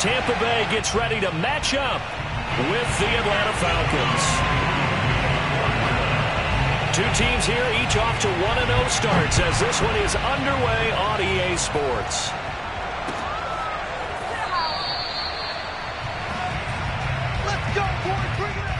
Tampa Bay gets ready to match up with the Atlanta Falcons. Two teams here, each off to 1-0 starts as this one is underway on EA Sports. Let's go, boys. Bring it up.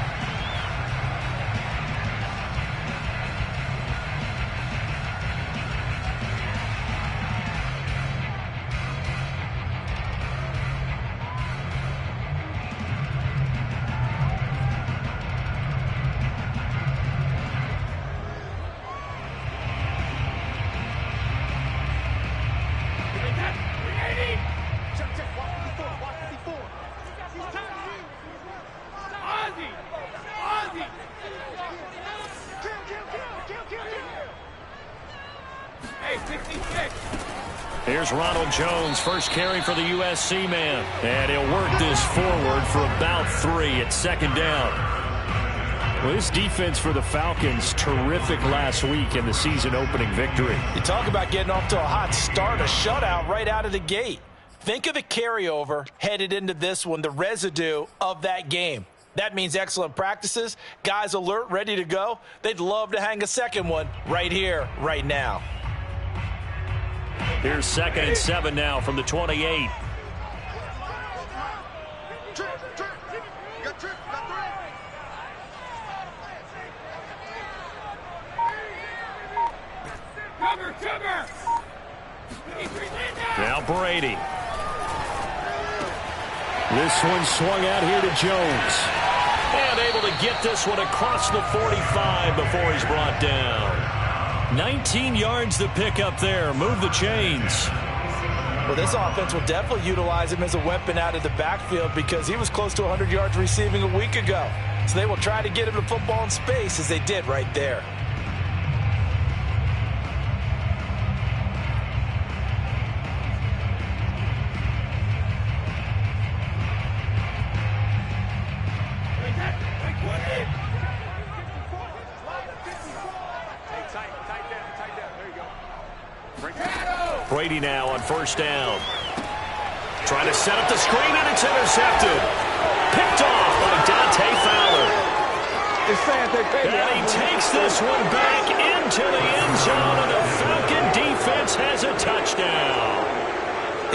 Here's Ronald Jones, first carry for the USC man. And he'll work this forward for about 3 at second down. Well, this defense for the Falcons, terrific last week in the season-opening victory. You talk about getting off to a hot start, a shutout right out of the gate. Think of the carryover headed into this one, the residue of that game. That means excellent practices, guys alert, ready to go. They'd love to hang a second one right here, right now. Here's 2nd and 7 now from the 28. Now Brady. This one swung out here to Jones. And able to get this one across the 45 before he's brought down. 19 yards to pick up there. Move the chains. Well, this offense will definitely utilize him as a weapon out of the backfield because he was close to 100 yards receiving a week ago. So they will try to get him the football in space as they did right there. Brady now on first down. Trying to set up the screen, and it's intercepted. Picked off by Dante Fowler. And he takes this one back into the end zone, and the Falcon defense has a touchdown.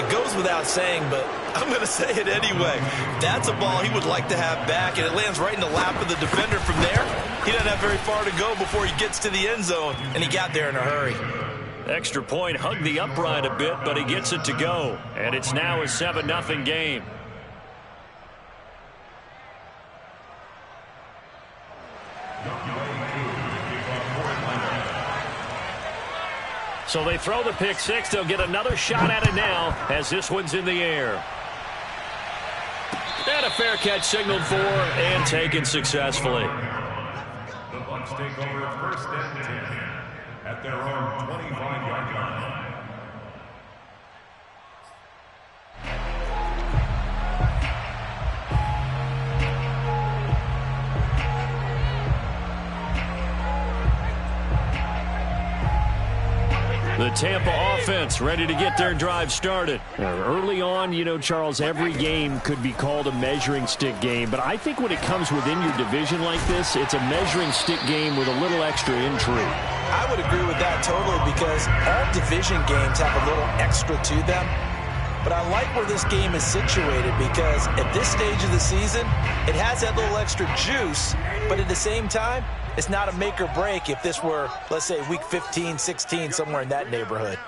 It goes without saying, but I'm going to say it anyway. That's a ball he would like to have back, and it lands right in the lap of the defender from there. He doesn't have very far to go before he gets to the end zone, and he got there in a hurry. Extra point, hugged the upright a bit, but he gets it to go. And it's now a 7-0 game. So they throw the pick six. They'll get another shot at it now as this one's in the air. And a fair catch signaled for and taken successfully. The Bucs take over first and 10 at their own 25-yard line. The Tampa offense ready to get their drive started. Early on, you know, Charles, every game could be called a measuring stick game. But I think when it comes within your division like this, it's a measuring stick game with a little extra intrigue. I would agree with that totally because all division games have a little extra to them. But I like where this game is situated because at this stage of the season, it has that little extra juice. But at the same time, it's not a make or break if this were, let's say, week 15, 16, somewhere in that neighborhood.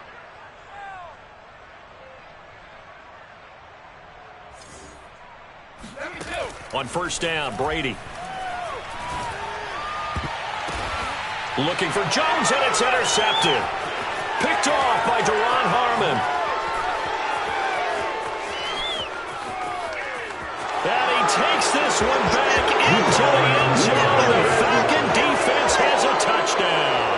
On first down, Brady. Looking for Jones, and it's intercepted. Picked off by Deron Harmon. And he takes this one back into the end zone. The Falcon defense has a touchdown.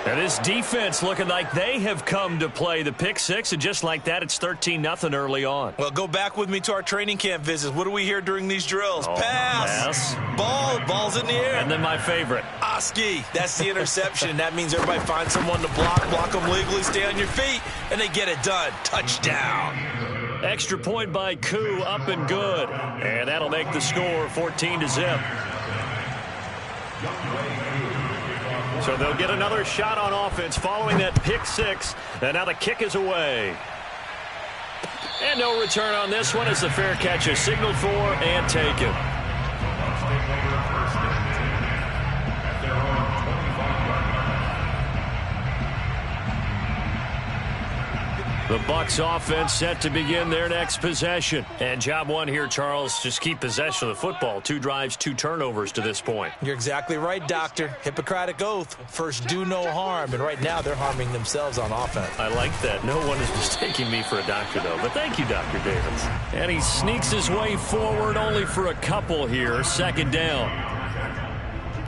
And this defense looking like they have come to play the pick six, and just like that, it's 13-0 early on. Well, go back with me to our training camp visits. What do we hear during these drills? Pass. Ball's in the air. And then my favorite. Oski. That's the interception. That means everybody finds someone to block them legally, stay on your feet, and they get it done. Touchdown. Extra point by Koo, up and good. And that'll make the score 14-0. So they'll get another shot on offense following that pick six. And now the kick is away. And no return on this one as the fair catch is signaled for and taken. The Bucs offense set to begin their next possession. And job one here, Charles, just keep possession of the football. 2 drives, 2 turnovers to this point. You're exactly right, Doctor. Hippocratic oath. First, do no harm. And right now, they're harming themselves on offense. I like that. No one is mistaking me for a doctor, though. But thank you, Dr. Davis. And he sneaks his way forward only for a couple here. 2nd down.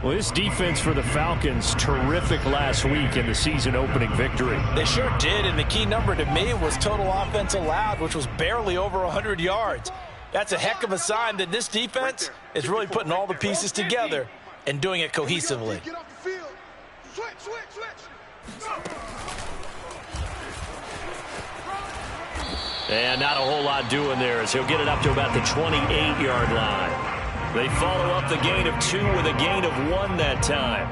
Well, this defense for the Falcons, terrific last week in the season-opening victory. They sure did, and the key number to me was total offense allowed, which was barely over 100 yards. That's a heck of a sign that this defense is really putting all the pieces together and doing it cohesively. Get off the field. Switch. And not a whole lot doing there as he'll get it up to about the 28-yard line. They follow up the gain of 2 with a gain of 1 that time.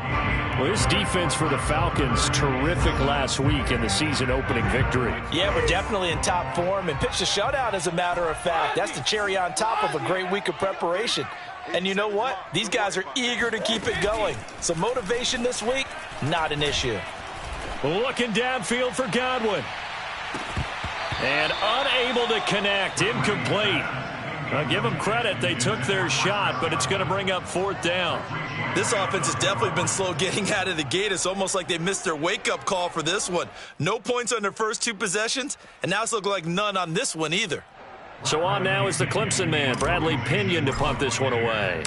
Well, this defense for the Falcons, terrific last week in the season-opening victory. Yeah, we're definitely in top form and pitched a shutout, as a matter of fact. That's the cherry on top of a great week of preparation. And you know what? These guys are eager to keep it going. So motivation this week, not an issue. Looking downfield for Godwin. And unable to connect, incomplete. I'll give them credit. They took their shot, but it's going to bring up 4th down. This offense has definitely been slow getting out of the gate. It's almost like they missed their wake-up call for this one. No points on their first 2 possessions, and now it's looking like none on this one either. So on now is the Clemson man, Bradley Pinion, to punt this one away.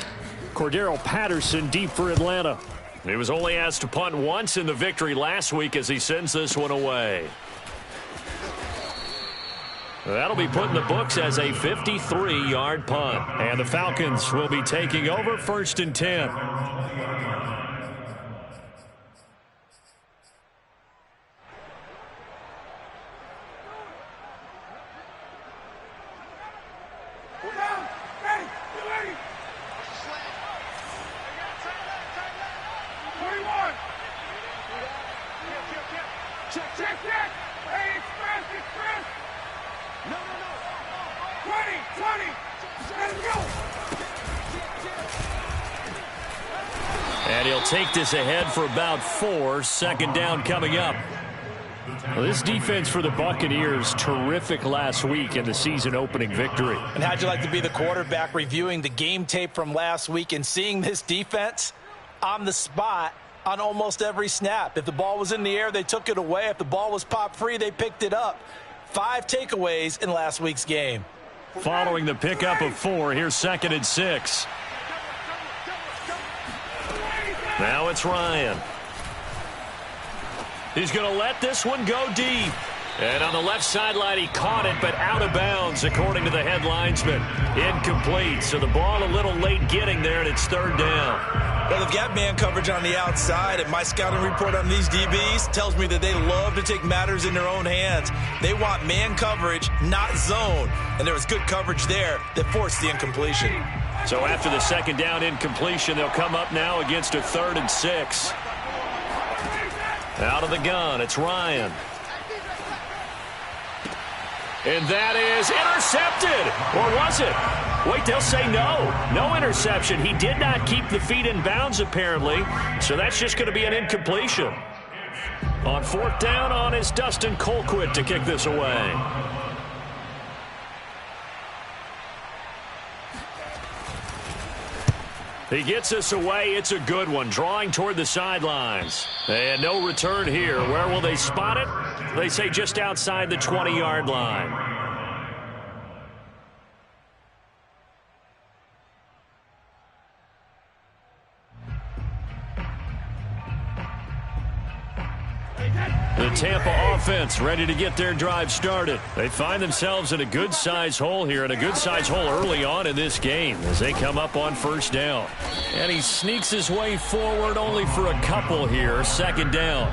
Cordero Patterson deep for Atlanta. He was only asked to punt once in the victory last week as he sends this one away. That'll be put in the books as a 53-yard punt. And the Falcons will be taking over 1st and 10. And he'll take this ahead for about 4. 2nd down coming up. Well, this defense for the Buccaneers, terrific last week in the season-opening victory. And how'd you like to be the quarterback reviewing the game tape from last week and seeing this defense on the spot on almost every snap? If the ball was in the air, they took it away. If the ball was popped free, they picked it up. 5 takeaways in last week's game. Following the pickup of 4, here's 2nd and 6. Now it's Ryan. He's going to let this one go deep. And on the left sideline, he caught it, but out of bounds, according to the head linesman. Incomplete, so the ball a little late getting there, and it's 3rd down. Well, they've got man coverage on the outside, and my scouting report on these DBs tells me that they love to take matters in their own hands. They want man coverage, not zone. And there was good coverage there that forced the incompletion. So after the 2nd down incompletion, they'll come up now against a 3rd and 6. Out of the gun, it's Ryan. And that is intercepted. Or was it? Wait, they'll say no. No interception. He did not keep the feet in bounds, apparently. So that's just going to be an incompletion. On 4th down on is Dustin Colquitt to kick this away. He gets us away. It's a good one. Drawing toward the sidelines. And no return here. Where will they spot it? They say just outside the 20-yard line. The Tampa offense ready to get their drive started. They find themselves in a good-sized hole here, and a good-sized hole early on in this game as they come up on 1st down. And he sneaks his way forward only for a couple here. 2nd down.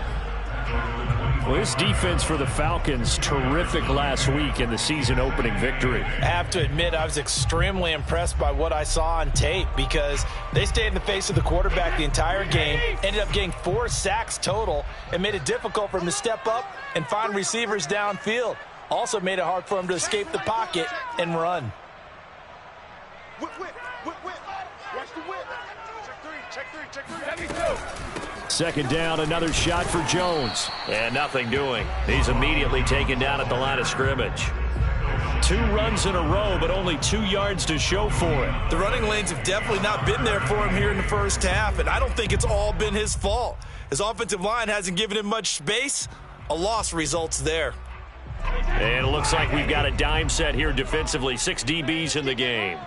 Well, this defense for the Falcons, terrific last week in the season-opening victory. I have to admit, I was extremely impressed by what I saw on tape because they stayed in the face of the quarterback the entire game, ended up getting 4 sacks total, and made it difficult for him to step up and find receivers downfield. Also made it hard for him to escape the pocket and run. Whip. Watch the whip. Check three. Second down, another shot for Jones. And nothing doing. He's immediately taken down at the line of scrimmage. 2 runs in a row, but only 2 yards to show for it. The running lanes have definitely not been there for him here in the first half, and I don't think it's all been his fault. His offensive line hasn't given him much space. A loss results there. And it looks like we've got a dime set here defensively. 6 DBs in the game.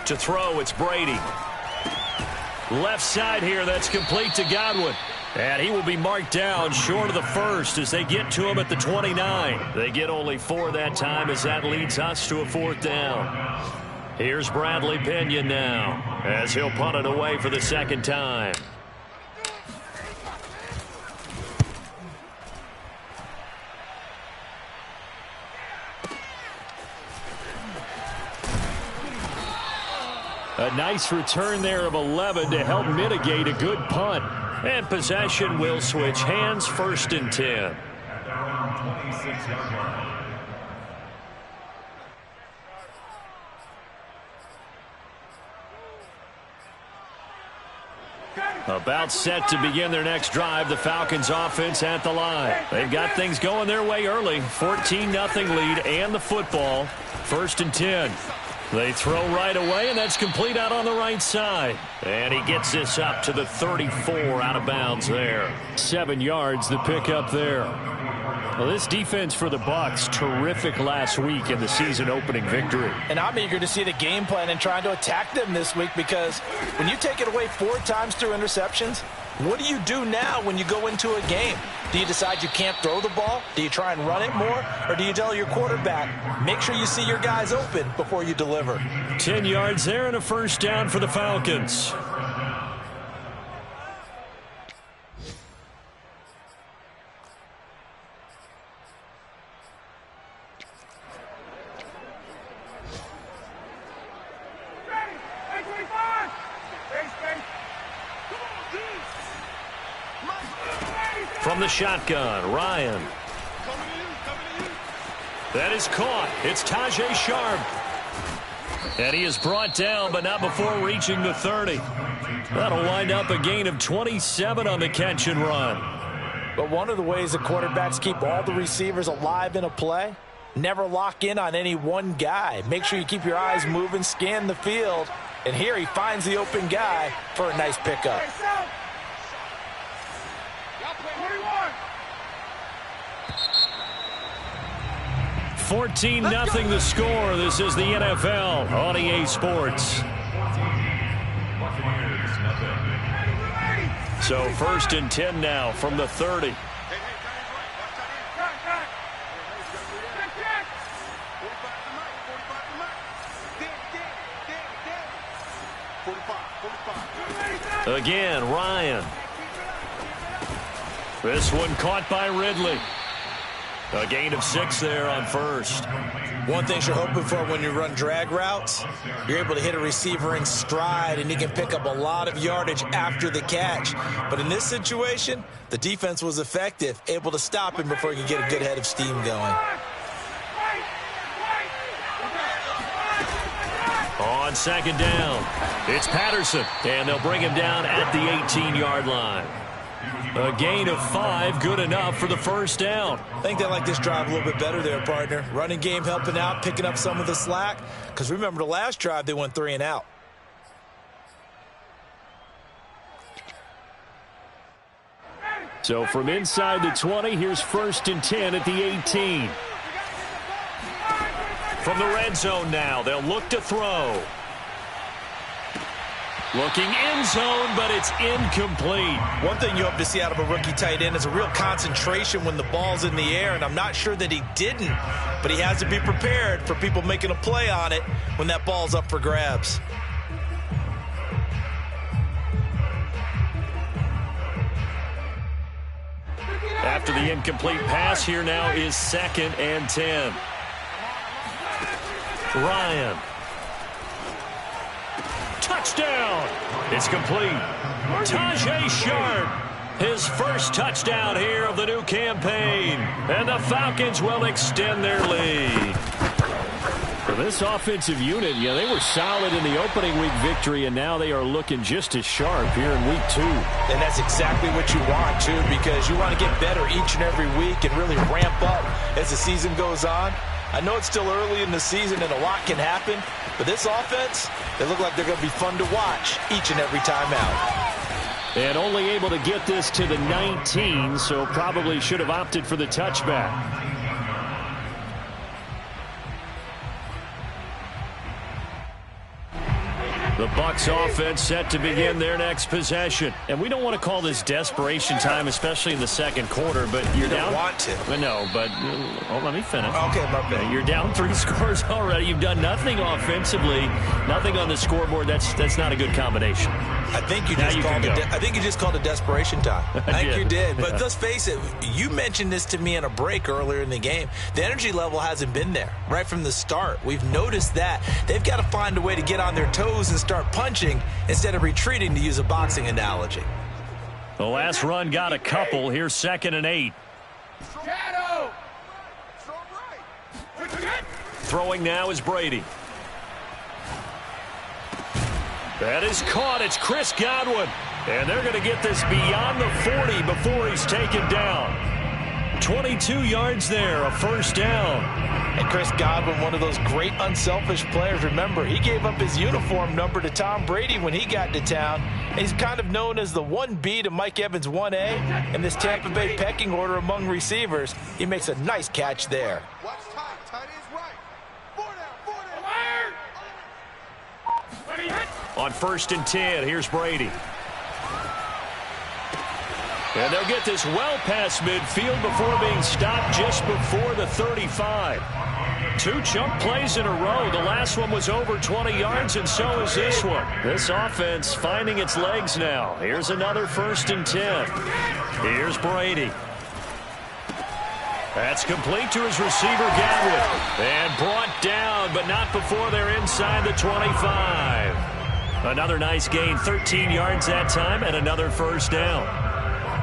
To throw, it's Brady. Left side here, that's complete to Godwin. And he will be marked down short of the first as they get to him at the 29. They get only 4 that time as that leads us to a 4th down. Here's Bradley Pinion now as he'll punt it away for the 2nd time. A nice return there of 11 to help mitigate a good punt. And possession will switch hands, 1st and 10. At their own 26-yard line. About set to begin their next drive, the Falcons offense at the line. They've got things going their way early. 14-0 lead and the football. 1st and 10. They throw right away, and that's complete out on the right side. And he gets this up to the 34 out of bounds there. 7 yards, the pick up there. Well, this defense for the Bucs, terrific last week in the season-opening victory. And I'm eager to see the game plan and trying to attack them this week because when you take it away 4 times through interceptions, what do you do now when you go into a game? Do you decide you can't throw the ball? Do you try and run it more? Or do you tell your quarterback, make sure you see your guys open before you deliver? 10 yards there and a 1st down for the Falcons. From the shotgun, Ryan. That is caught. It's Tajay Sharp. And he is brought down, but not before reaching the 30. That'll wind up a gain of 27 on the catch and run. But one of the ways the quarterbacks keep all the receivers alive in a play, never lock in on any one guy. Make sure you keep your eyes moving, scan the field. And here he finds the open guy for a nice pickup. 14-0 the score. This is the NFL on EA Sports. So 1st and 10 now from the 30. Again, Ryan. This one caught by Ridley. A gain of 6 there on 1st. One thing you're hoping for when you run drag routes, you're able to hit a receiver in stride and he can pick up a lot of yardage after the catch. But in this situation, the defense was effective, able to stop him before he could get a good head of steam going. On 2nd down, it's Patterson, and they'll bring him down at the 18-yard line. A gain of 5, good enough for the 1st down. I think they like this drive a little bit better there, partner. Running game helping out, picking up some of the slack. Because remember, the last drive, they went 3 and out. So from inside the 20, here's 1st and 10 at the 18. From the red zone now, they'll look to throw. Looking end zone, but it's incomplete. One thing you hope to see out of a rookie tight end is a real concentration when the ball's in the air, and I'm not sure that he didn't, but he has to be prepared for people making a play on it when that ball's up for grabs. After the incomplete pass, here now is 2nd and 10. Ryan. Touchdown. It's complete. Tajay Sharp. His first touchdown here of the new campaign. And the Falcons will extend their lead. For this offensive unit, they were solid in the opening week victory, and now they are looking just as sharp here in week 2. And that's exactly what you want, too, because you want to get better each and every week and really ramp up as the season goes on. I know it's still early in the season and a lot can happen, but this offense, they look like they're going to be fun to watch each and every time out. And only able to get this to the 19, so probably should have opted for the touchback. The Bucs offense set to begin their next possession. And we don't want to call this desperation time, especially in the second quarter, but you're down. You don't want to. No, but let me finish. Okay, my bad. You're down 3 scores already. You've done nothing offensively, nothing on the scoreboard. That's not a good combination. I think you just called it desperation time. I think you did. But let's face it, you mentioned this to me in a break earlier in the game. The energy level hasn't been there right from the start. We've noticed that. They've got to find a way to get on their toes and start punching instead of retreating, to use a boxing analogy. The last run got a couple. Here's 2nd and 8. Shadow. Throwing now is Brady. That is caught. It's Chris Godwin. And they're going to get this beyond the 40 before he's taken down. 22 yards there, a first down. And Chris Godwin, one of those great unselfish players. Remember, he gave up his uniform number to Tom Brady when he got to town. And he's kind of known as the 1B to Mike Evans' 1A. In this Tampa Bay pecking order among receivers, he makes a nice catch there. Watch time. Tight is right. 4 down. On 1st and 10, here's Brady. And they'll get this well past midfield before being stopped just before the 35. 2 chunk plays in a row. The last one was over 20 yards, and so is this one. This offense finding its legs now. Here's another 1st and 10. Here's Brady. That's complete to his receiver, Godwin. And brought down, but not before they're inside the 25. Another nice gain, 13 yards that time, and another first down.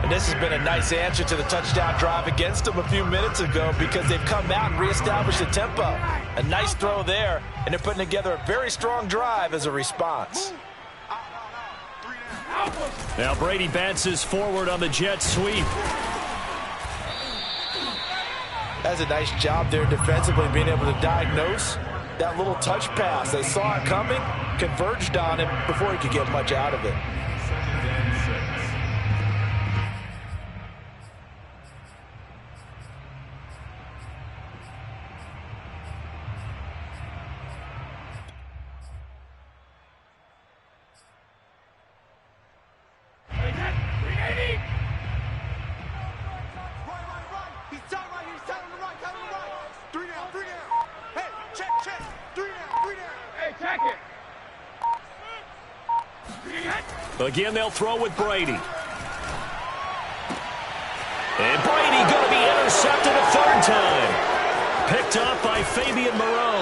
And this has been a nice answer to the touchdown drive against them a few minutes ago, because they've come out and reestablished the tempo. A nice throw there, and they're putting together a very strong drive as a response. Now Brady bounces forward on the jet sweep. That's a nice job there defensively, being able to diagnose that little touch pass. They saw it coming, converged on it before he could get much out of it. Again, they'll throw with Brady. And Brady going to be intercepted a 3rd time. Picked off by Fabian Moreau.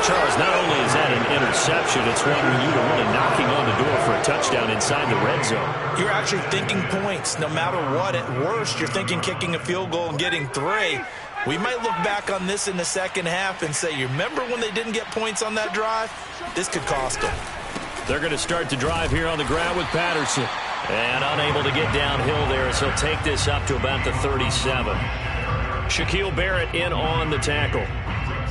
Charles, not only is that an interception, it's one where you are really knocking on the door for a touchdown inside the red zone. You're actually thinking points no matter what. At worst, you're thinking kicking a field goal and getting 3. We might look back on this in the second half and say, you remember when they didn't get points on that drive? This could cost them. They're going to start the drive here on the ground with Patterson. And unable to get downhill there, as he'll take this up to about the 37. Shaquille Barrett in on the tackle.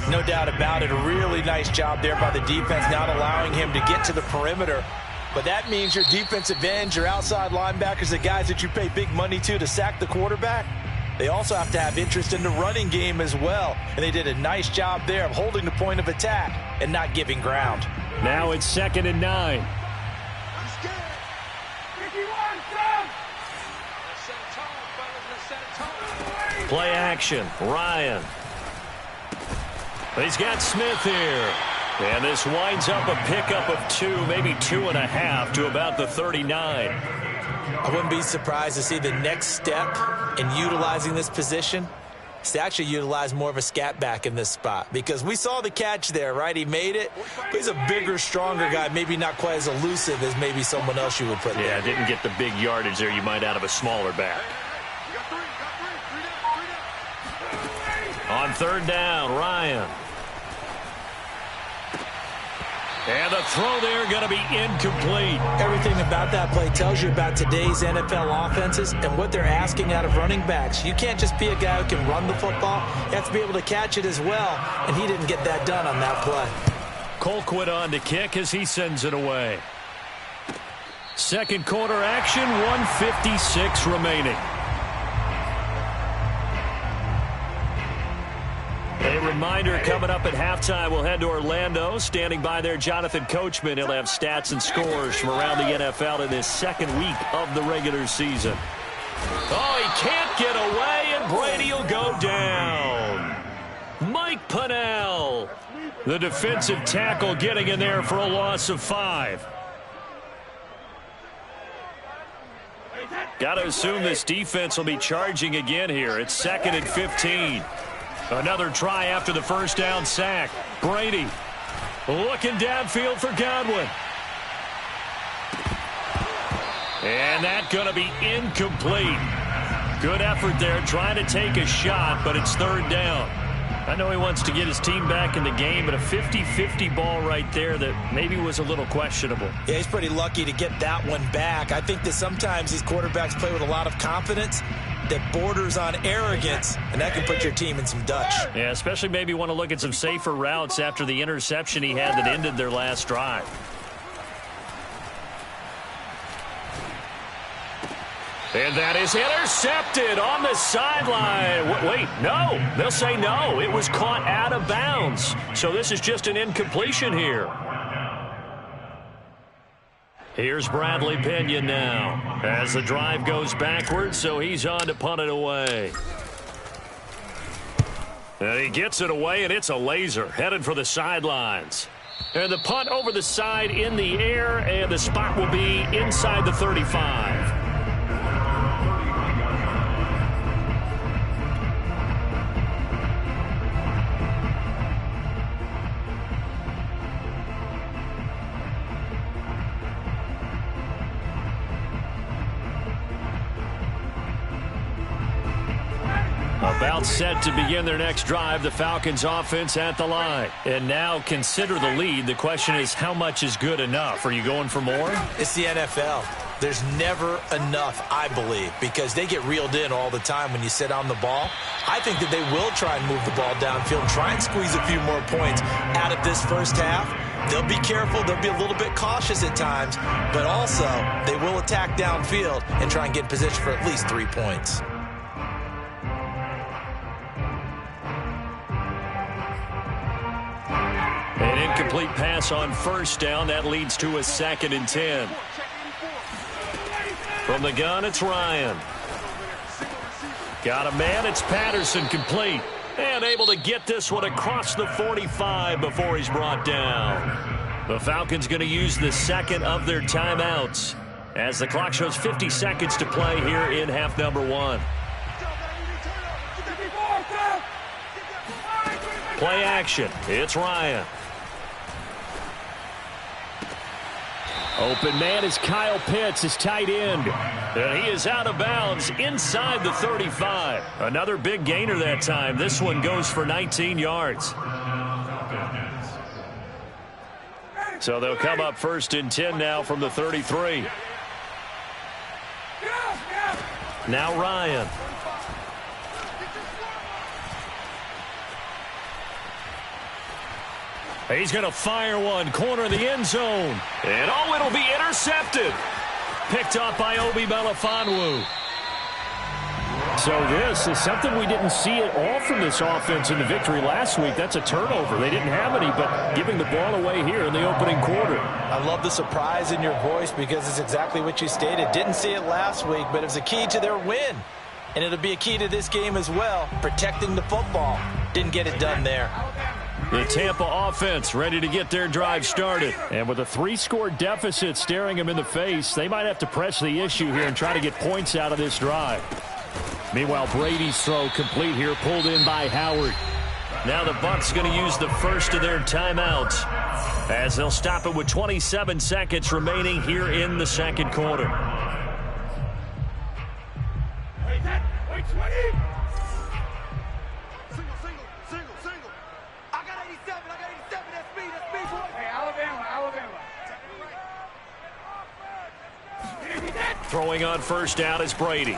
No doubt about it. A really nice job there by the defense, not allowing him to get to the perimeter. But that means your defensive ends, your outside linebackers, the guys that you pay big money to sack the quarterback, they also have to have interest in the running game as well. And they did a nice job there of holding the point of attack and not giving ground. Now it's 2nd and 9. Play action. Ryan. He's got Smith here. And this winds up a pickup of 2, maybe 2.5 to about the 39. I wouldn't be surprised to see the next step in utilizing this position is to actually utilize more of a scat back in this spot, because we saw the catch there, right? He made it, but he's a bigger, stronger guy, maybe not quite as elusive as maybe someone else you would put there. Yeah, didn't get the big yardage there you might out of a smaller back. On third down, Ryan. And the throw there going to be incomplete. Everything about that play tells you about today's NFL offenses and what they're asking out of running backs. You can't just be a guy who can run the football. You have to be able to catch it as well, and he didn't get that done on that play. Colquitt on to kick as he sends it away. Second quarter action, 1:56 remaining. A reminder, coming up at halftime, we'll head to Orlando. Standing by there, Jonathan Coachman. He'll have stats and scores from around the NFL in this second week of the regular season. Oh, he can't get away, and Brady will go down. Mike Pennell, the defensive tackle, getting in there for a loss of 5. Got to assume this defense will be charging again here. It's 2nd and 15. Another try after the first down sack. Brady looking downfield for Godwin. And that's going to be incomplete. Good effort there trying to take a shot, but it's third down. I know he wants to get his team back in the game, but a 50-50 ball right there that maybe was a little questionable. Yeah, he's pretty lucky to get that one back. I think that sometimes these quarterbacks play with a lot of confidence that borders on arrogance, and that can put your team in some Dutch. Yeah, especially maybe want to look at some safer routes after the interception he had that ended their last drive. And that is intercepted on the sideline. Wait, no. They'll say no. It was caught out of bounds. So this is just an incompletion here. Here's Bradley Pinion now as the drive goes backwards, so he's on to punt it away. And he gets it away, and it's a laser headed for the sidelines. And the punt over the side in the air, and the spot will be inside the 35. About set to begin their next drive, the Falcons offense at the line. And now consider the lead. The question is, how much is good enough? Are you going for more? It's the NFL. There's never enough, I believe, because they get reeled in all the time when you sit on the ball. I think that they will try and move the ball downfield, try and squeeze a few more points out of this first half. They'll be careful. They'll be a little bit cautious at times, but also they will attack downfield and try and get in position for at least 3 points. An incomplete pass on first down. That leads to a 2nd and 10. From the gun, it's Ryan. Got a man. It's Patterson, complete. And able to get this one across the 45 before he's brought down. The Falcons going to use the second of their timeouts as the clock shows 50 seconds to play here in half number 1. Play action. It's Ryan. Open man is Kyle Pitts, his tight end. And he is out of bounds inside the 35. Another big gainer that time. This one goes for 19 yards. So they'll come up 1st and 10 now from the 33. Now Ryan. He's going to fire one, corner of the end zone. And oh, it'll be intercepted. Picked up by Obi Melifonwu. So this is something we didn't see at all from this offense in the victory last week. That's a turnover. They didn't have any, but giving the ball away here in the opening quarter. I love the surprise in your voice because it's exactly what you stated. Didn't see it last week, but it was a key to their win. And it'll be a key to this game as well, protecting the football. Didn't get it done there. The Tampa offense ready to get their drive started. And with a 3-score deficit staring them in the face, they might have to press the issue here and try to get points out of this drive. Meanwhile, Brady's throw complete here, pulled in by Howard. Now the Bucs going to use the first of their timeouts as they'll stop it with 27 seconds remaining here in the second quarter. Wait, 20. Single. I got 87. That's speed, boy. Hey, Alabama. Throwing on first down is Brady.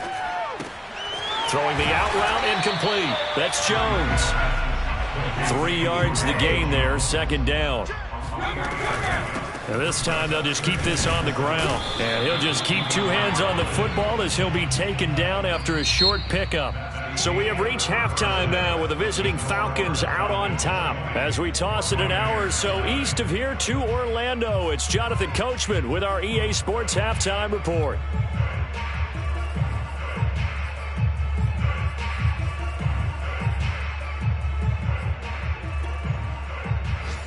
Throwing the out route incomplete. That's Jones. 3 yards the gain there, second down. And this time they'll just keep this on the ground. And he'll just keep 2 hands on the football as he'll be taken down after a short pickup. So we have reached halftime now with the visiting Falcons out on top. As we toss it an hour or so east of here to Orlando, it's Jonathan Coachman with our EA Sports Halftime Report.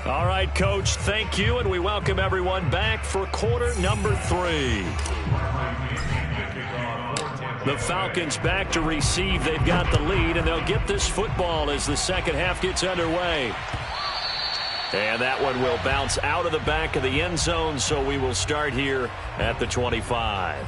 All right, Coach, thank you, and we welcome everyone back for quarter number 3. The Falcons back to receive. They've got the lead, and they'll get this football as the second half gets underway. And that one will bounce out of the back of the end zone, so we will start here at the 25.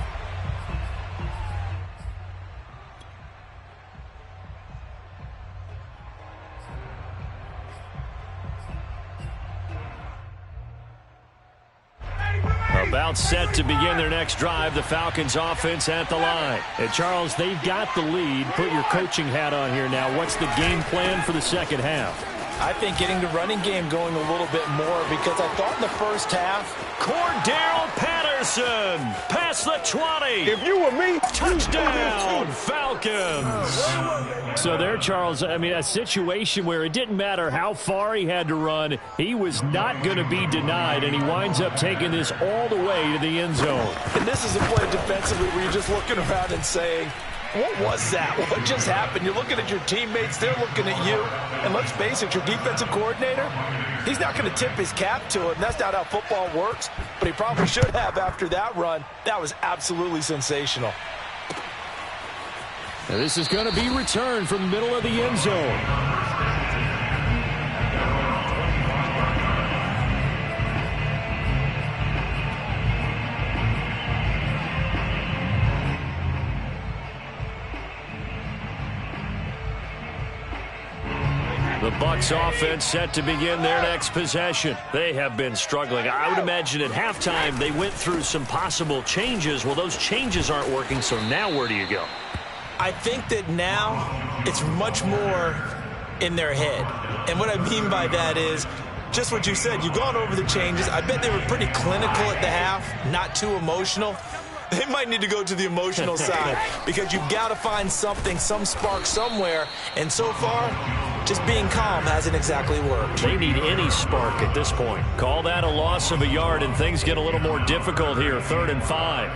About set to begin their next drive, the Falcons offense at the line. And Charles, they've got the lead. Put your coaching hat on here now. What's the game plan for the second half? I think getting the running game going a little bit more, because I thought in the first half, Cordell Patterson past the 20. If you were me, Touchdown, Falcons. So there, Charles, I mean, a situation where it didn't matter how far he had to run. He was not going to be denied, and he winds up taking this all the way to the end zone. And this is a play defensively where you're just looking around and saying, what was that? What just happened? You're looking at your teammates. They're looking at you. And let's face it, your defensive coordinator, he's not going to tip his cap to him. That's not how football works. But he probably should have after that run. That was absolutely sensational. Now this is going to be returned from the middle of the end zone. The Bucs offense set to begin their next possession. They have been struggling. I would imagine at halftime they went through some possible changes. Well, those changes aren't working, so now where do you go? I think that now it's much more in their head. And what I mean by that is just what you said. You've gone over the changes. I bet they were pretty clinical at the half, not too emotional. They might need to go to the emotional side because you've got to find something, some spark somewhere. And so far, just being calm hasn't exactly worked. They need any spark at this point. Call that a loss of a yard, and things get a little more difficult here. 3rd and 5.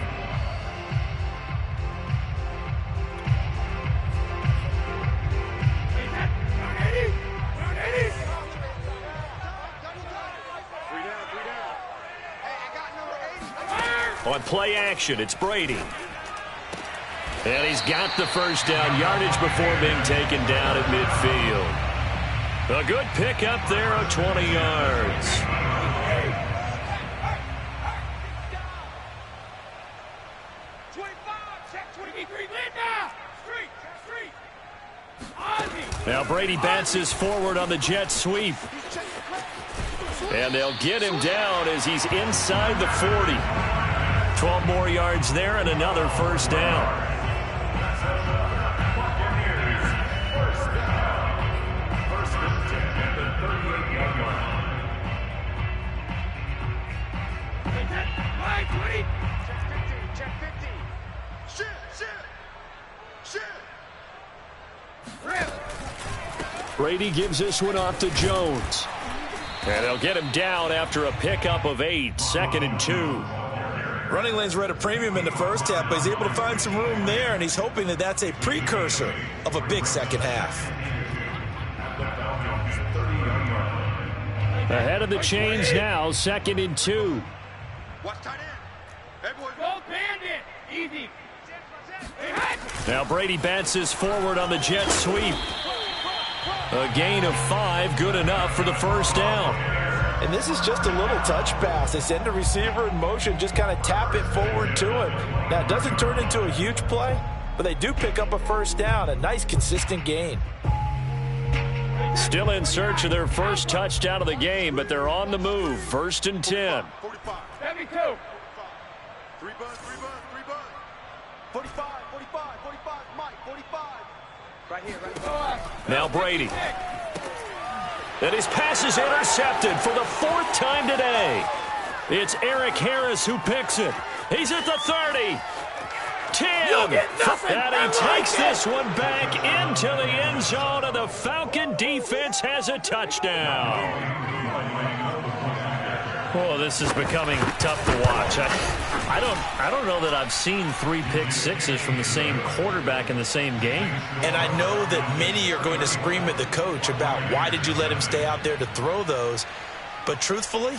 On play action, it's Brady. And he's got the first down, yardage before being taken down at midfield. A good pickup there of 20 yards. Now Brady bounces forward on the jet sweep. And they'll get him down as he's inside the 40. 12 more yards there and another first down. Brady gives this one off to Jones. And they'll get him down after a pickup of 8, 2nd and 2. Running lanes were at a premium in the first half, but he's able to find some room there, and he's hoping that that's a precursor of a big second half. Ahead of the chains now, 2nd and 2. Watch tight end. Hey, boys. Go bandit. Easy. Now Brady bounces forward on the jet sweep. A gain of 5, good enough for the first down. And this is just a little touch pass. They send the receiver in motion, just kind of tap it forward to him. Now, it doesn't turn into a huge play, but they do pick up a first down, a nice, consistent gain. Still in search of their first touchdown of the game, but they're on the move. 1st and 10. 45. 72. 3 buns. 45, Mike, 45. Right here. Now Brady. And his pass is intercepted for the 4th time today. It's Eric Harris who picks it. He's at the 30. 10. And he takes this one back into the end zone, and the Falcon defense has a touchdown. Oh, this is becoming tough to watch. I don't know that I've seen 3 pick sixes from the same quarterback in the same game. And I know that many are going to scream at the coach about why did you let him stay out there to throw those. But truthfully,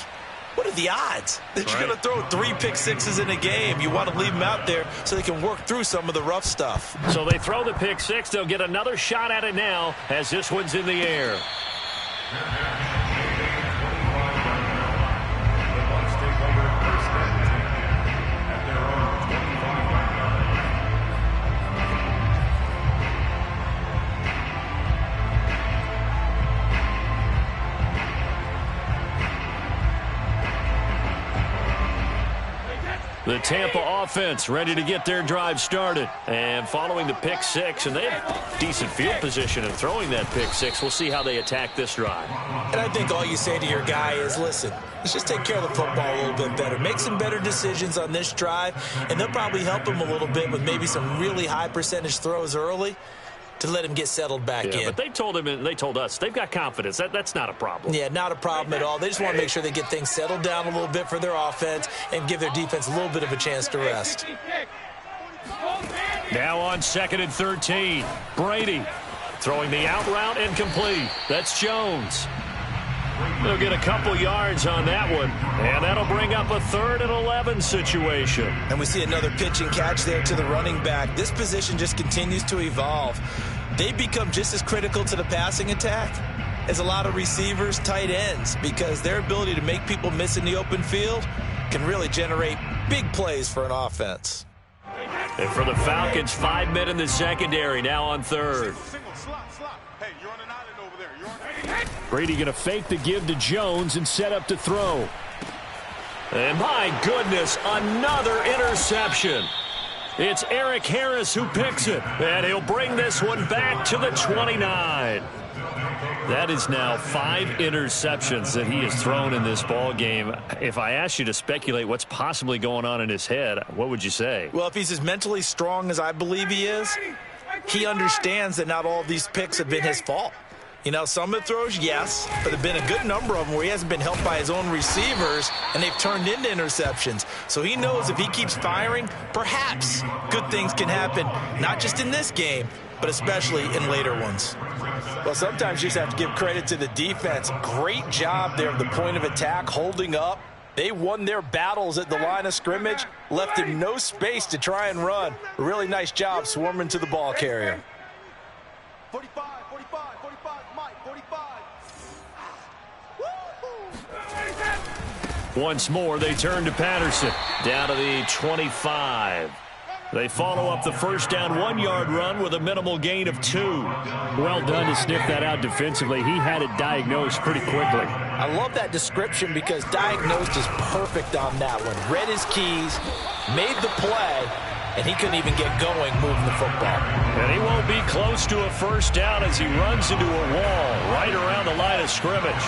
what are the odds that you're going to throw 3 pick sixes in a game? You want to leave them out there so they can work through some of the rough stuff. So they throw the pick six. They'll get another shot at it now as this one's in the air. The Tampa offense ready to get their drive started. And following the pick six, and they have decent field position in throwing that pick six. We'll see how they attack this drive. And I think all you say to your guy is, listen, let's just take care of the football a little bit better. Make some better decisions on this drive, and they'll probably help him a little bit with maybe some really high percentage throws early to let him get settled back in. But they told him and they told us they've got confidence. That's not a problem. Yeah, not a problem at all. They just want to make sure they get things settled down a little bit for their offense and give their defense a little bit of a chance to rest. Now on 2nd and 13, Brady throwing the out route and complete. That's Jones. They'll get a couple yards on that one, and that'll bring up a 3rd and 11 situation. And we see another pitch and catch there to the running back. This position just continues to evolve. They become just as critical to the passing attack as a lot of receivers, tight ends, because their ability to make people miss in the open field can really generate big plays for an offense. And for the Falcons, 5 men in the secondary, now on 3rd. Hey, you're on an island over there. You're on Brady going to fake the give to Jones and set up to throw. And my goodness, another interception. It's Eric Harris who picks it, and he'll bring this one back to the 29. That is now 5 interceptions that he has thrown in this ball game. If I asked you to speculate what's possibly going on in his head, what would you say? Well, if he's as mentally strong as I believe he is, he understands that not all of these picks have been his fault. You know, some of the throws, yes, but there have been a good number of them where he hasn't been helped by his own receivers, and they've turned into interceptions. So he knows if he keeps firing, perhaps good things can happen, not just in this game, but especially in later ones. Well, sometimes you just have to give credit to the defense. Great job there at the point of attack, holding up. They won their battles at the line of scrimmage, left him no space to try and run. A really nice job swarming to the ball carrier. 45, Mike, 45. Once more, they turn to Patterson. Down to the 25. They follow up the first down 1-yard run with a minimal gain of 2. Well done to sniff that out defensively. He had it diagnosed pretty quickly. I love that description because diagnosed is perfect on that one. Read his keys, made the play, and he couldn't even get going moving the football. And he won't be close to a first down as he runs into a wall right around the line of scrimmage.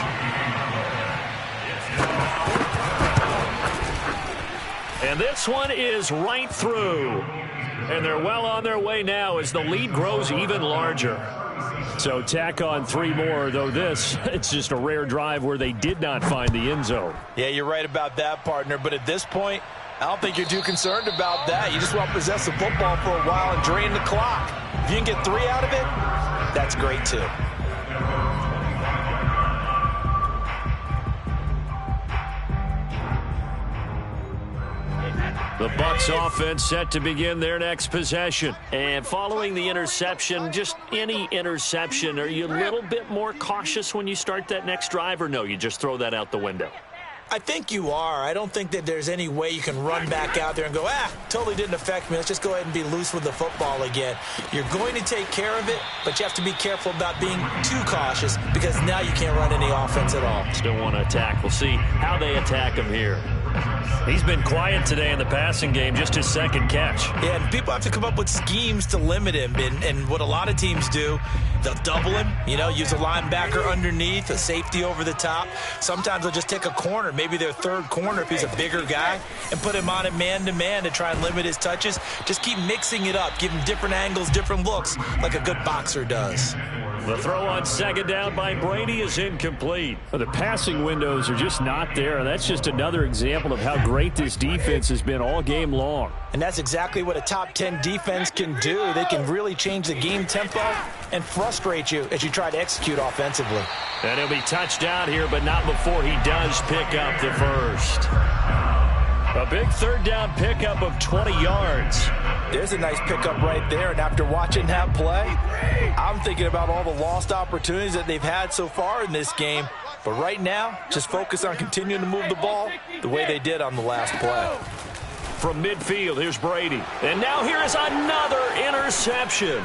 And this one is right through. And they're well on their way now as the lead grows even larger. So tack on 3 more, though it's just a rare drive where they did not find the end zone. Yeah, you're right about that, partner. But at this point, I don't think you're too concerned about that. You just want to possess the football for a while and drain the clock. If you can get 3 out of it, that's great too. The Bucs offense set to begin their next possession. And following the interception, just any interception, are you a little bit more cautious when you start that next drive, or no, you just throw that out the window? I think you are. I don't think that there's any way you can run back out there and go, totally didn't affect me. Let's just go ahead and be loose with the football again. You're going to take care of it, but you have to be careful about being too cautious because now you can't run any offense at all. Still want to attack. We'll see how they attack him here. He's been quiet today in the passing game, just his second catch. Yeah, and people have to come up with schemes to limit him. And what a lot of teams do, they'll double him, use a linebacker underneath, a safety over the top. Sometimes they'll just take a corner, maybe their third corner if he's a bigger guy, and put him on it man-to-man to try and limit his touches. Just keep mixing it up, give him different angles, different looks, like a good boxer does. The throw on second down by Brady is incomplete. The passing windows are just not there. That's just another example of how great this defense has been all game long. And that's exactly what a top 10 defense can do. They can really change the game tempo and frustrate you as you try to execute offensively. And he'll be touchdown here, but not before he does pick up the first. A big third down pickup of 20 yards. There's a nice pickup right there, and after watching that play, I'm thinking about all the lost opportunities that they've had so far in this game. But right now, just focus on continuing to move the ball the way they did on the last play. From midfield, here's Brady. And now here is another interception.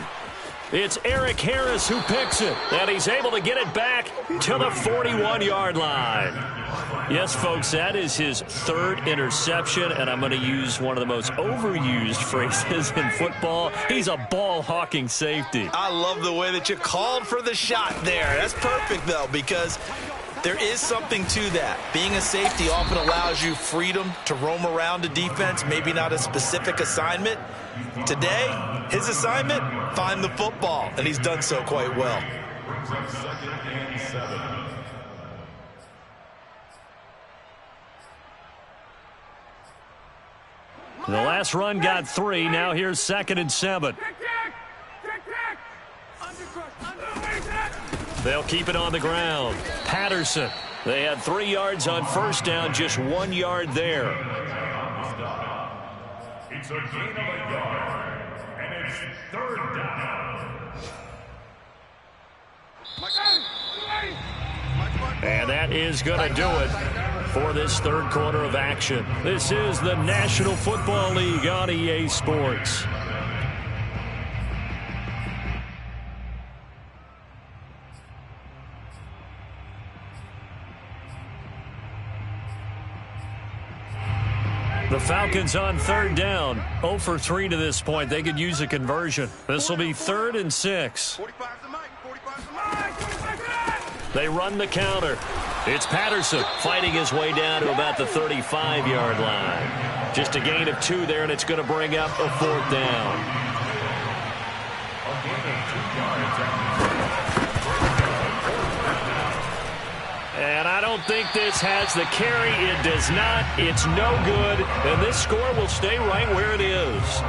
It's Eric Harris who picks it, and he's able to get it back to the 41-yard line. Yes, folks, that is his third interception, and I'm going to use one of the most overused phrases in football. He's a ball-hawking safety. I love the way that you called for the shot there. That's perfect, though, because there is something to that. Being a safety often allows you freedom to roam around a defense, maybe not a specific assignment. Today, his assignment, find the football, and he's done so quite well. The last run got 3. Now here's 2nd and 7. They'll keep it on the ground. Patterson. They had 3 yards on first down, just 1 yard there. It's a gain of a yard, and it's third down. And that is going to do it for this third quarter of action. This is the National Football League on EA Sports. The Falcons on third down. 0 for 3 to this point. They could use a conversion. This will be 3rd and 6. They run the counter. It's Patterson fighting his way down to about the 35-yard line. Just a gain of 2 there, and it's going to bring up a 4th down. And I don't think this has the carry. It does not. It's no good. And this score will stay right where it is.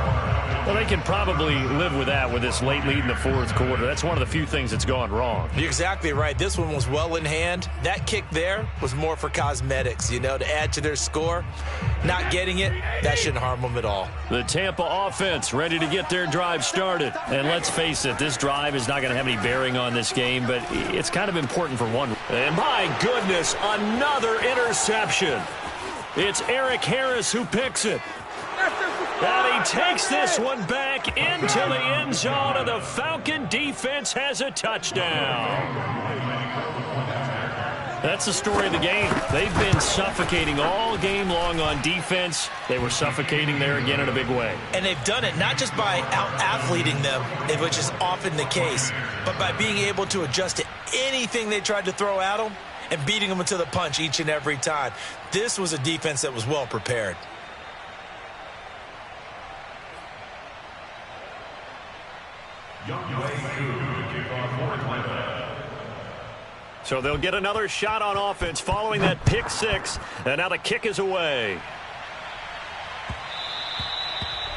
Well, they can probably live with that with this late lead in the 4th quarter. That's one of the few things that's gone wrong. You're exactly right. This one was well in hand. That kick there was more for cosmetics, to add to their score. Not getting it, that shouldn't harm them at all. The Tampa offense ready to get their drive started. And let's face it, this drive is not going to have any bearing on this game, but it's kind of important for one. And my goodness, another interception. It's Eric Harris who picks it. And he takes this one back into the end zone, and the Falcon defense has a touchdown. That's the story of the game. They've been suffocating all game long on defense. They were suffocating there again in a big way. And they've done it not just by out-athleting them, which is often the case, but by being able to adjust to anything they tried to throw at them and beating them to the punch each and every time. This was a defense that was well prepared. So they'll get another shot on offense following that pick 6, and now the kick is away.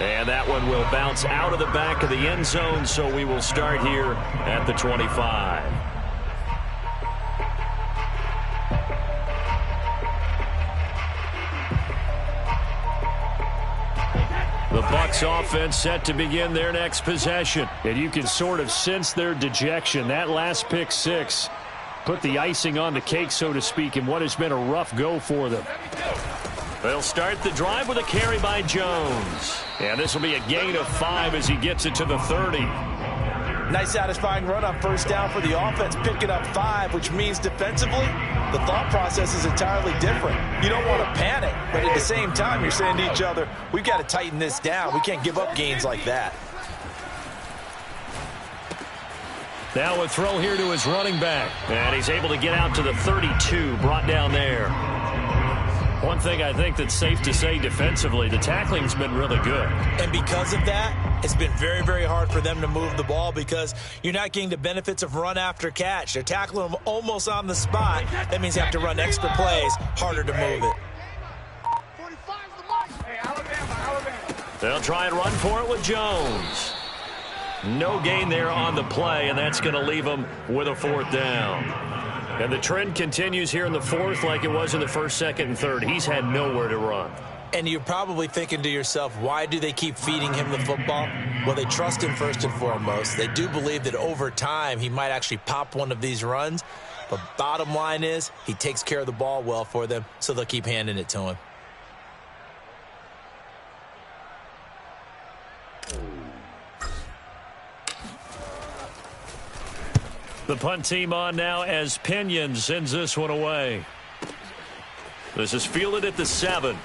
And that one will bounce out of the back of the end zone, so we will start here at the 25. Bucs offense set to begin their next possession. And you can sort of sense their dejection. That last pick six put the icing on the cake, so to speak, in what has been a rough go for them. They'll start the drive with a carry by Jones. And this will be a gain of 5 as he gets it to the 30. Nice satisfying run on first down for the offense, picking up 5, which means defensively, the thought process is entirely different. You don't want to panic, but at the same time, you're saying to each other, we've got to tighten this down. We can't give up gains like that. Now a throw here to his running back. And he's able to get out to the 32, brought down there. One thing I think that's safe to say defensively, the tackling's been really good. And because of that, it's been very, very hard for them to move the ball because you're not getting the benefits of run after catch. They're tackling them almost on the spot. That means you have to run extra plays, harder to move it. They'll try and run for it with Jones. No gain there on the play, and that's going to leave them with a 4th down. And the trend continues here in the 4th like it was in the 1st, 2nd, and 3rd. He's had nowhere to run. And you're probably thinking to yourself, why do they keep feeding him the football? Well, they trust him first and foremost. They do believe that over time he might actually pop one of these runs. But bottom line is he takes care of the ball well for them, so they'll keep handing it to him. The punt team on now as Pinion sends this one away. This is fielded at the 7.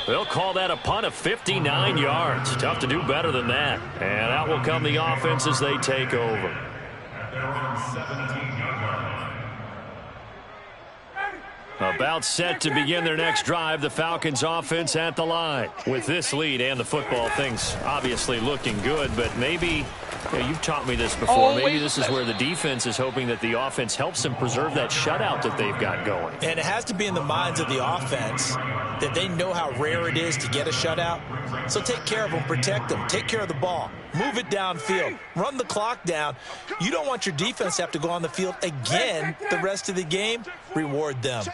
They'll call that a punt of 59 yards. Tough to do better than that. And out will come the offense as they take over. At their own 17-yard line. About set to begin their next drive, the Falcons offense at the line. With this lead and the football, things obviously looking good, but maybe, you've taught me this before, maybe this is where the defense is hoping that the offense helps them preserve that shutout that they've got going. And it has to be in the minds of the offense that they know how rare it is to get a shutout. So take care of them, protect them, take care of the ball, move it downfield, run the clock down. You don't want your defense to have to go on the field again the rest of the game. Reward them.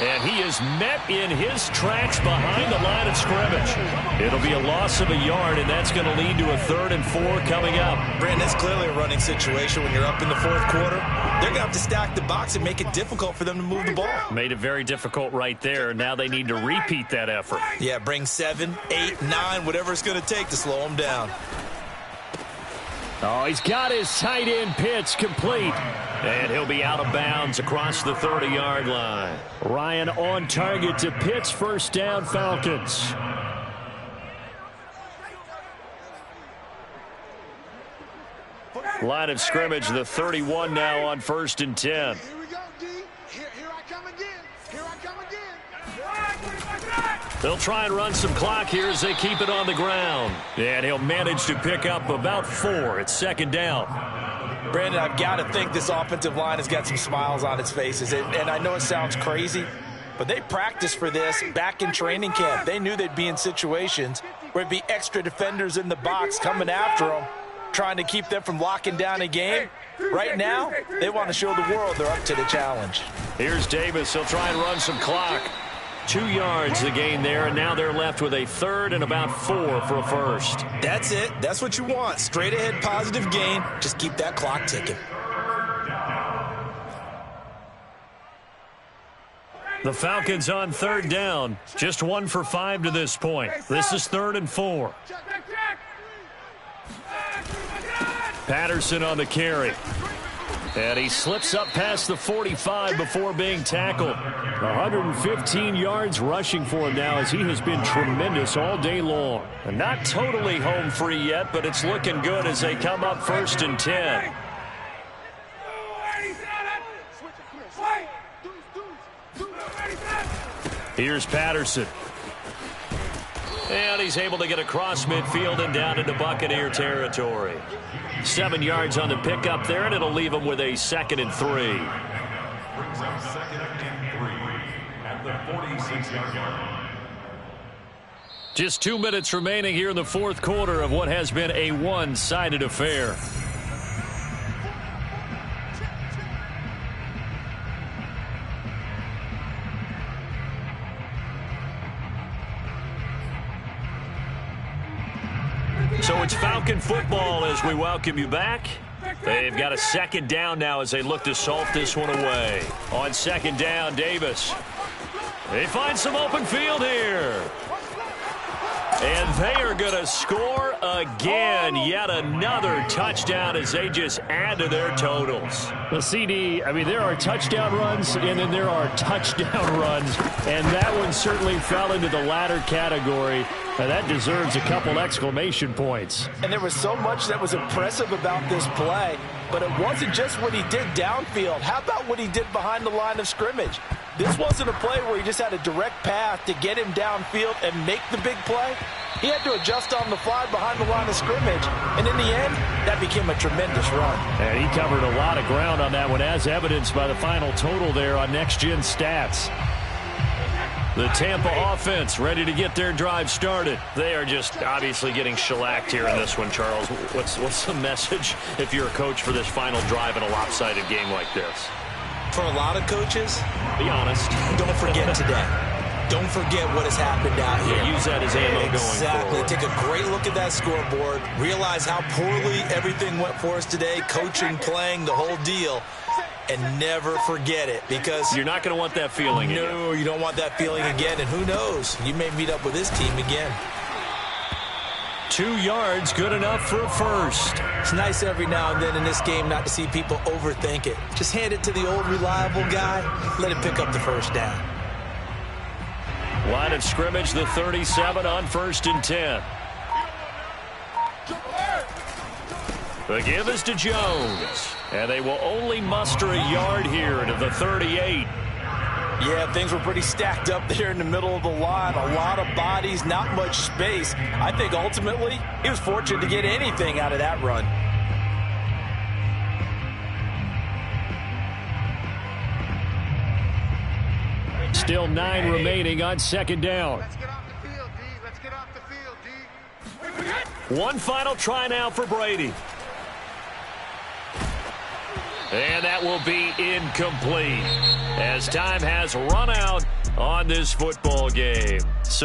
And he is met in his tracks behind the line of scrimmage. It'll be a loss of a yard, and that's going to lead to a 3rd and 4 coming up. Brandon, that's clearly a running situation when you're up in the 4th quarter. They're going to have to stack the box and make it difficult for them to move the ball. Made it very difficult right there. Now they need to repeat that effort. Yeah, bring 7, 8, 9, whatever it's going to take to slow them down. Oh, he's got his tight end pitch complete. And he'll be out of bounds across the 30-yard line. Ryan on target to Pitts, 1st down, Falcons. Line of scrimmage, the 31 now on 1st and 10. Here we go, D. Here I come again. Here I come again. They'll try and run some clock here as they keep it on the ground. And he'll manage to pick up about 4. It's 2nd down. Brandon, I've got to think this offensive line has got some smiles on its faces. And I know it sounds crazy, but they practiced for this back in training camp. They knew they'd be in situations where it'd be extra defenders in the box coming after them, trying to keep them from locking down a game. Right now, they want to show the world they're up to the challenge. Here's Davis. He'll try and run some clock. 2 yards the gain there, and now they're left with a 3rd and about 4 for a 1st. That's it. That's what you want. Straight ahead positive gain. Just keep that clock ticking. The Falcons on 3rd down. Just 1 for 5 to this point. This is 3rd and 4. Patterson on the carry. And he slips up past the 45 before being tackled. 115 yards rushing for him now as he has been tremendous all day long. And not totally home free yet, but it's looking good as they come up 1st and 10. Here's Patterson. And he's able to get across midfield and down into Buccaneer territory. 7 yards on the pickup there, and it'll leave him with a 2nd and 3. Brings up 2nd and 3 at the 46-yard line. Just 2 minutes remaining here in the 4th quarter of what has been a one-sided affair. So it's Falcon football as we welcome you back. They've got a second down now as they look to salt this one away. On second down, Davis. They find some open field here. And they are going to score again. Yet another touchdown as they just add to their totals. The CD, I mean, there are touchdown runs, and then there are touchdown runs. And that one certainly fell into the latter category. And that deserves a couple exclamation points. And there was so much that was impressive about this play. But it wasn't just what he did downfield. How about what he did behind the line of scrimmage? This wasn't a play where he just had a direct path to get him downfield and make the big play. He had to adjust on the fly behind the line of scrimmage. And in the end, that became a tremendous run. And he covered a lot of ground on that one, as evidenced by the final total there on Next Gen Stats. The Tampa offense ready to get their drive started. They are just obviously getting shellacked here in this one, Charles. What's the message if you're a coach for this final drive in a lopsided game like this? For a lot of coaches, be honest. Don't forget today. Don't forget what has happened out here. Yeah, use that as ammo going forward. Exactly. Take a great look at that scoreboard. Realize how poorly everything went for us today. Coaching, playing, the whole deal. And never forget it, because you're not going to want that feeling again. No, you don't want that feeling again. And who knows? You may meet up with this team again. 2 yards, good enough for a first. It's nice every now and then in this game not to see people overthink it. Just hand it to the old reliable guy. Let him pick up the first down. Line of scrimmage, the 37 on 1st and 10. The give is to Jones. And they will only muster a yard here to the 38. Yeah, things were pretty stacked up there in the middle of the line. A lot of bodies, not much space. I think ultimately he was fortunate to get anything out of that run. Still 9 remaining on second down. Let's get off the field, D. Let's get off the field, D. One final try now for Brady. And that will be incomplete as time has run out on this football game. So